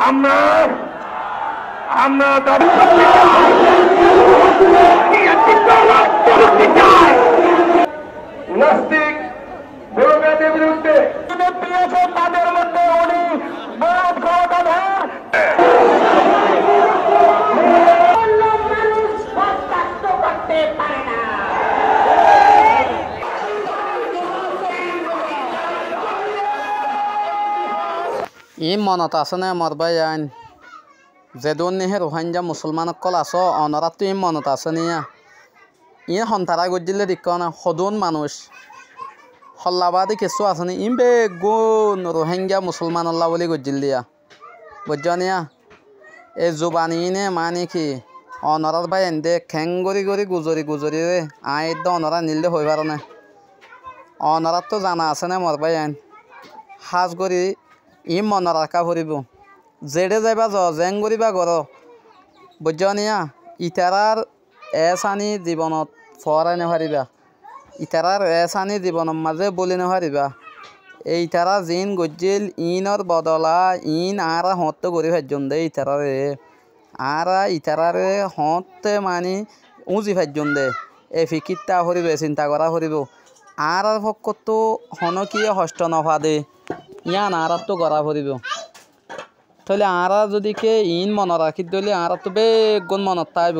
আমরা আমরা দাবি নাস্তিক ব্যক্তিদের বিরুদ্ধে তাদের মধ্যে উনি বড় ক্ষমতাধর করতে পারে না। ই মনত আছে না মরবাই আইন যেদন নিহে রোহিঙ্গা মুসলমান কল আস অনরাত ই মনত আছে নিয়া ই সন্তারা গজিলে দিক না সদন মানুষ হল্লাবাদী কিছু আছে নি ইম বেগুন রোহিঙ্গা মুসলমান আল্লাহ বলে গজিল দিয়া বুঝছ নিয়া এই জুবানি নে মানে কি অনরাত ভাই এনে খেং গড়ি গড়ি গুজরি রে আই অনরা নিলে হয়ে পার না অনরাত তো জানা আছে না মরবাই আইন সাজ গড়ি ই মন রাখা ফুরিব জেডে যাইবা জেং করিবা ঘর বুঝছ নিয়া ইটারার আনি জীবনত ফরাই নারিবা ইটারার আনি জীবনের মাঝে বলি নারিবা এই ইটারা জিন গজিল ইনর বদলা ইন আর হতে করি ভাজ্যন দে ইটারারে আর ইটারারে হতে মানি উজি ভাজ্যন দে এ ফিকিরটা ফুরিব চিন্তা করা ফুরিব আর পক্ষতো হনকিয়ে হস্ত নফা দে ইয়ান আর তো গড়া ভরিব তাহলে আর যদি কে ইন মন রাখি দিলে আর তো বেগুন মনত তাইব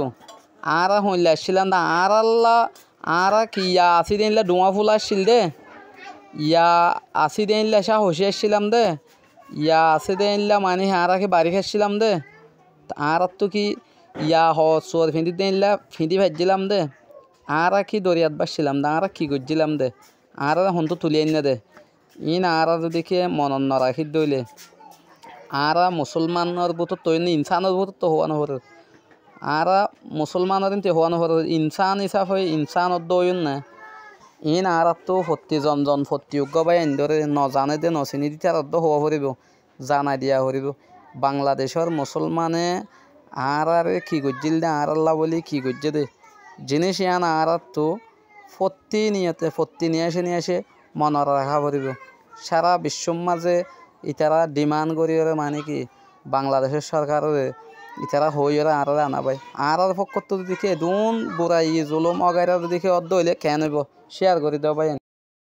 আর হইলে আসছিলাম না আর আল্লাহ আর কি ইয়া আসি দিনলে ডুয়া ফুল আসছিল দে ইয়া আসি দিনলে আসা হসি আসছিলাম দে ইয়া আসি দিনলে মানে আর কি বাড়ি খাচ্ছিলাম দে আর তো কি ইয়া চোর ফিঁদি দিনলে ফিঁদি ভাজছিলাম দে আর কি দরিয়াত বাসছিলাম দে আর কি করছিলাম দে আর হন্তু তুলি আনি দে ইন আর যদি কে মনন নরাখি দইলে আর মুসলমানের বুতো তৈরি ইনসানের বুতো তো হওয়া নহর আর মুসলমানের তে হওয়া নহর ইনসান হিসাব হয়ে ইনসানত দইন না ইন আর তো ফত্তি জন ফত্তিযোগ্য বা এনদরে নজানে দে নচিনি দিতে আর হওয়া ফুরিব জানাই দিয়া ফুরিব বাংলাদেশের মুসলমানে আর কি গজ্জিল দে আর আল্লাহ বলি কি গজ্জে দে জিনিস ইয়ান আর তো ফত্তি নিয়ে আসে মনৰ রাখা ফুরিব সারা বিশ্বর মাঝে ইতারা ডিমান্ড করি মানে কি বাংলাদেশের সরকারের ইতারা হই আর আনা পাই আর পক্ষ তো দিকে দুন বুড়াই জুলুম অগাইরা দিকে অর্ধ হইলে কেন হইব শেয়ার করে দেওয়া পাই।